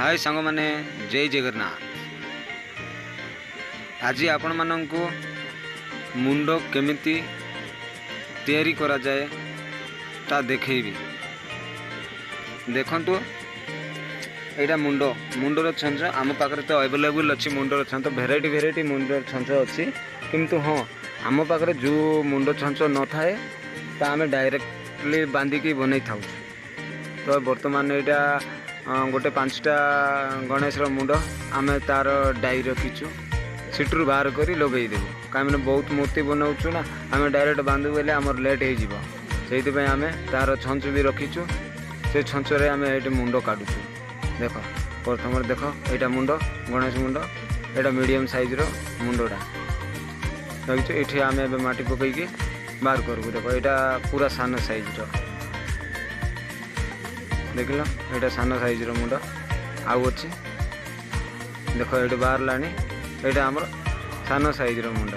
हाय सांग माने जय जगन्नाथ। आज आपण मानंकु मुंड केमिति तैयारी करा जाए ता देखेबी। देखंतु एटा मुंडर छंच आम पाखे तो अवेलेबल अच्छी मुंडर छंच भेराइटी मुंडर छंच अच्छी किंतु हाँ आम पाखे जो मुंड छंच न थाए ता आम डायरेक्टली बांधिकी बनै था। तो बर्तमान यहाँ गोटे 5टा गणेशर मुंड आम तार डाई रखीचु सीट्रु बाहर कर लगेदेव कहीं बहुत मूर्ति बनाऊँ ना आम डायरेक्ट बांधु बोले आमर लेट हो आम तार छंच भी रखीचु से छंचरे आम ये मुंड काटुचु। देख प्रथम देख यहाँ मुंड गणेश मुंड यहाँ मीडियम साइज मुंडा देखिए ये आम ए माटी पकईकी बाहर करूँ। देख यहाँ पूरा सान साइज देख लो यहाँ सान साइज मुंड आउ अच्छी देख ये बाहर लानी यहाँ आमर सान साइज मुंड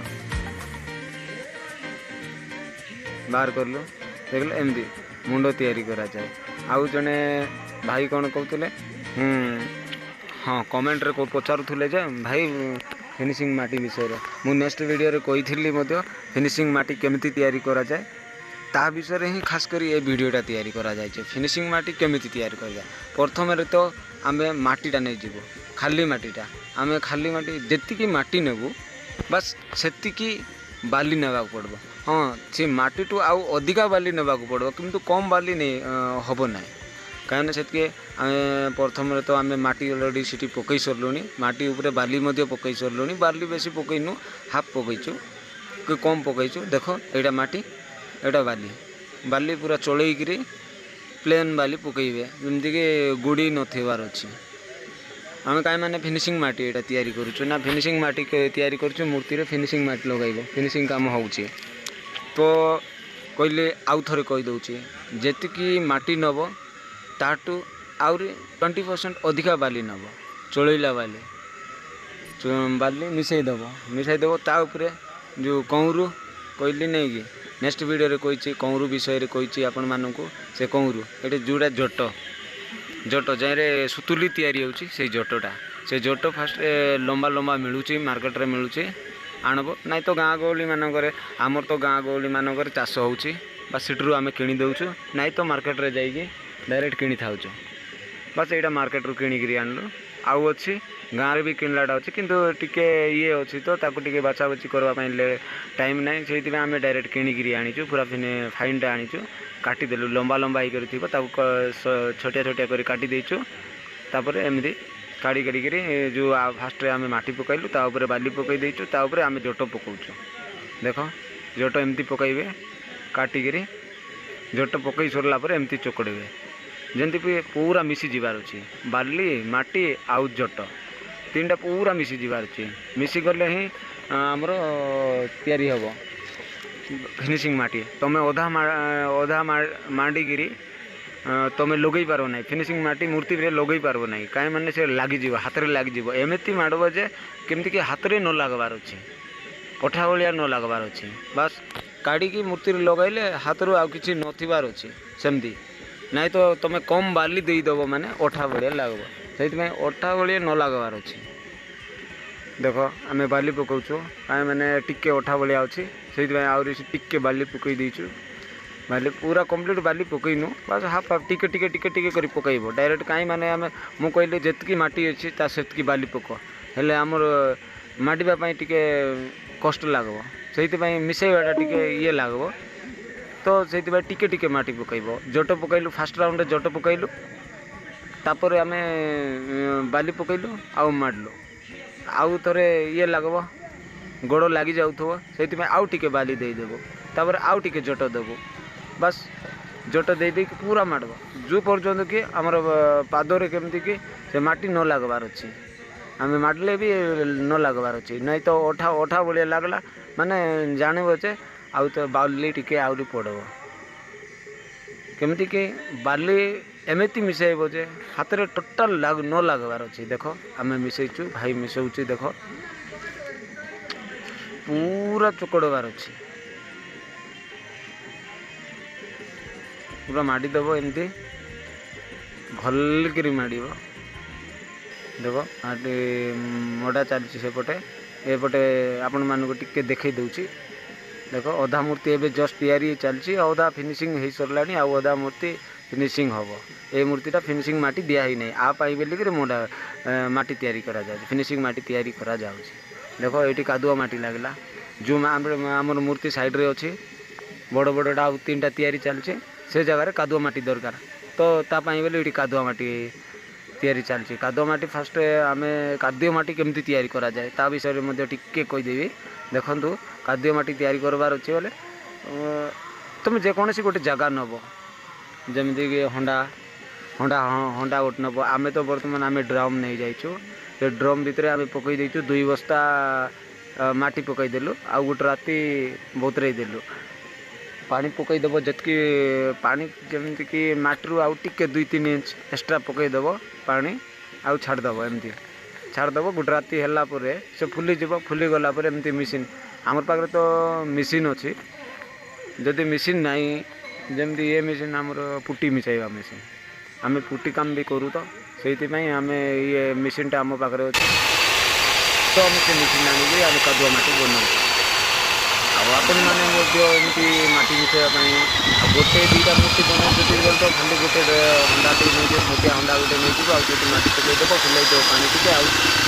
बाहर करलु देख लो एमती मुंड तैयारी करा जाए। आउ जने भाई कौन कहते हाँ कमेंट रे पचारूले जे भाई फिनिशिंग माटी विषय मु नेक्स्ट वीडियो रे कही फिनिशिंग माटी केमिति तैयारी करा जाए ता विषय ही खास कर ये वीडियोटा तैयारी करा जाए। फिनिशिंग माटी केमिति तैयारी करा जाए प्रथम रे तो आम माटीटा नहीं जीवो खाली माटीटा आम खाली माटी जेतिकी माटी नेबू बस सेतिकी बाली नेबा पड़बो। हाँ से माटी टू आउ अधिका बाली नेबा पड़बो किंतु कम बाली नहीं हबो ना कहीं से प्रथम तो आम माटी अलरेडी सीटी पकई सरलुनी माटी उपरे बाली मध्य पकई सरलुनी बाली बेसी पकईनु हाफ पकईचु कि कम पकईचु। देख यहाँ माटी एटा बाली बाली पूरा चलैकरी प्लेन बाली पकईबे जमतीक गुड़ी नथिबार अच्छी आम कहीं मैंने फिनिशिंग माटी यहाँ तैयारी करुचु ना फिनिशिंग माटी तैयारी करुचु मूर्ति रे फिनिशिंग माटी लगाइबो फिनिशिंग काम होउची। तो कहले आउ थरे कही दउची जेतिकी माटी नब ताटू आउरी 20% अधिका बाली नब चलैला बाली मिसईदेव ता उपरे जो कौरू कहली नहीं कि नेक्स्ट वीडियो रे कही कौरू विषय रे कही आपण मानकु से कौरू ये जोड़ा जट जाए सुतुली तैयारी होची से जटटा से जट फास्ट लंबा लंबा मिलूची मार्केट रे मिलूची आणब नाई तो गाँ गहली मानक आमर तो गाँ गहली मानक चाष होची बस सीट्रु आम किणी दउचु नाई तो मार्केट रे जाइए डायरेक्ट किणी थाउचु बस यहाँ मार्केट रू किणिकी आणलु आउ अच्छी गाँव भी किणलाटा अच्छी किंतु टिके ये अच्छी तो ताकू टिके बाछा बाछी करने टाइम ना से आम डायरेक्ट किणिकी आनीचु पूरा फाइनटा आनीचु काटिदेलु लंबा लंबा होकर छोटिया छोटिया कर काटी देचु तापर एमती काड़ी काड़ी जो फास्ट आम माटी पकईलु तापर बाली पकई देचु तापर आम जट पकाउचु। देख जट एमती पकईबे काटिकी जट पकई सरला पर एमती चकड़े जमती पूरा मिसी जीवार अच्छी बाली माटी आउ जट 3टा पूरा मिसी जीवार अच्छी मिसी गले ही आमर तैयारी हम फिनिशिंग माटी तुम अधा मांडिकी तुम लगे पार ना फिनिशिंग माटी मूर्ति रे लगे पार ना कहीं मैंने से लगिज हाथ में लगिज एमती माड़ब जे केमती कि हाथ में न लगवार अच्छी अठा भाया न लगवार अच्छी बस काढ़ी मूर्ति लगाइले हाथ रू आउ कि नथिबार अच्छी सेमती नाई तो तुम कम बाली देदेव माने अठा भाया लगब से अठा भाया न लगवार अच्छी। देख आम बाली पकाउछु कहीं मैंने टिके अठा भाया अच्छी से आहरी टिके बाली पकई देचु बाली पूरा कंप्लीट बाली पकईनु बस हाफ हाफ टिके टिके टिके टिके कर पकईब डायरेक्ट कहीं मैंने आम मु कहली जेतकी माटी अच्छी ता सेतकी बाली पक हेले आमर माडिबा टिके कष्ट लगब से मिसेवाटा टिके ये लगब तो से टिके टिके माटी पकईब जट पकईलु फास्ट राउंड जट पकईलु तापर आम बाली पकईलु आउ माडलु आउ थरे ये लगब गोड़ लगी जाऊथो से आउ टिके बाली देदेबो तापर आउ टिके जट देबो बस जट दे पूरा माडब जो पर्यंत कि आमर पादरे केमती कि से माटी न लगवार अच्छी आम माडले भी न लगवार अच्छी नहीं तो अठा अठा भाया लगला माने जानव जे आउ तो बाली टिके आहरी पड़ब केमती कि बाली एमती मिसेब जे हाथ में टोटाल न लगवार अच्छी। देख आम मिसेचु भाई मिसौची देख पूरा चकड़बार अच्छी पूरा माड़ी दब एमती भल कर माड़ देख माटी मडा चलती सेपटे एपटे आपण मानक टिके देखई दूची देख अधा मूर्ति एवं जस्ट तैयारी चलती अधा फिनिशिंग हो सरला आधा मूर्ति फिनिशिंग हम ये मूर्तिटा फिनिशिंग माटी दिखाई नहीं आई बोलिक मोटा माटी तैयारी करा जाए फिनिशिंग माटी तैयारी करा जाउची देख ये कादुआ माटी लगला जो आमर मूर्ति साइड रे अच्छी बड़ बड़टा आउ 3टा तैयारी चलती से जगह कादुआ माटी दरकार तो तापाई बोले ये कादुआ माटी तैयारी चलती कादुआ माटी फास्ट आम कादुआ माटी केमती तैयारी करा जाए ता विषय में टिके कहीदेवी देखु कादुआ माटी तैयारी करवार अच्छे बोले तुम जेकोसी गोटे जगह नब जमीक हंडा हंडा हंडा गोटे नब आम तो बर्तमान आम ड्रम नहीं जाइचु से ड्रम भितर आम पकई देचु 2 बस्ता माटी पकईदेलु आ गोटे राति बतरई देलु पानी पकईदेव जितकी पानी जमीक माटी आउ टिके 2-3 इंच एक्स्ट्रा पकईदेव पानी आउ छाड़देव एमती छाड़देव गोटे राति है से फुलीज फुली गलापर एमती मेसीन आमर पाखे तो मेसीन अच्छी जदि मेसीन नाई जमती ये मेसीन आमर पुटी मिसाइबा मेसीन आम पुटी काम भी करूँ तो से आम ये मेसीनटा आम पाखे अच्छे तो आम से मेसीन आनिक आम कादुआ माटी बनाऊ आपण मैंने एमती माटी मिसाइवाई गोटे 2टा मूर्ति बनाऊ तो खाली गोटे हंडा नहीं छोटिया हंडा गोटे नहीं आउट माटी पकईदेव फुलईदेव पानी टे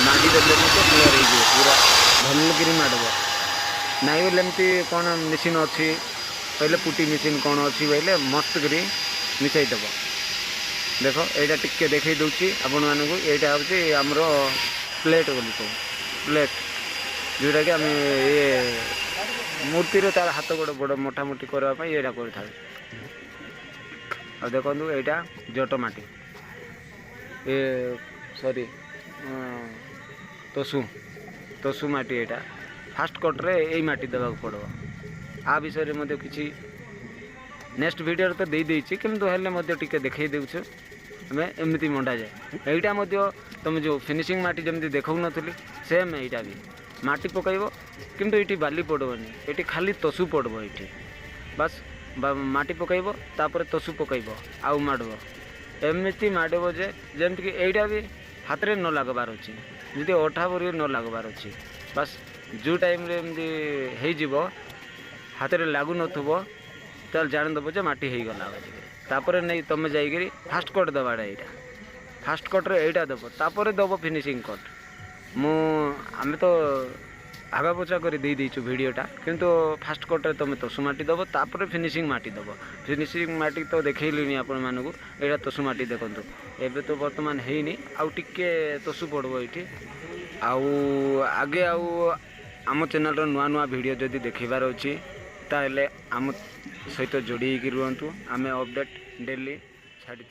माटी देते क्लीयर हो पूरा भलकर माड़ब नाई बोले एमती कौन मेसीन अच्छी पहले पुटी मेसीन कौन अच्छी बोले मस्त कर मिसाइदेव देख यहाँ टिके देखई दूची आपण मानक यहाँ हूँ आमर प्लेट बोली कह प्लेट जोटा कि आम ये मूर्ति तार हाथ गोटे बड़ मोटामोटी करवाई यहाँ कर देखु यहाँ जट माटी ये सॉरी तसु तसु माटी यहाँ फास्ट कट्रे यही माटी देवा पड़ो आ विषय में किसी नेक्स्ट वीडियो तो दे देछि किंतु हेल्ले टिके देखई देउछु हमें एमती मंडा जाए यहाँ तुम जो फिनिशिंग माटी जमी देखा नी सेम यहाँ भी माटी पकईब किंतु ये बाली पड़ोनी ये खाली तसु पड़ब ये बस माटी पकईब तापर तसु पकईब आउ माड़ब एमती माड़ब जे जमीक यहाँ भी हाथ में न लगबार अच्छी जी अठा भर न लगबार अच्छी बस जो टाइम एमती हो हाथ में लगु नथुबो ताल जानदेव जे माटी हो गला तापर नहीं तुम जाइए फास्ट कट दबाड़ा यहाँ फास्ट कट्रे यहाँ देव तापर दब फिनिशिंग कट आम तो आगा पचा कर देचु वीडियोटा किंतु फास्ट कट्रे तुम तसु माटी दब तापर फिनिशिंग माटी दब फिनिशिंग माटी तो देखली आपण मानक यहाँ तसु माटी देखु एबे तो बर्तमान हैनी आउ टिके तसु पड़ब ये आगे आम चैनल नुआ नुआ वीडियो जदि देखबार अच्छी ताहले आम सहित जोड़ी रुहतु आम अपडेट डेली छाड़ी।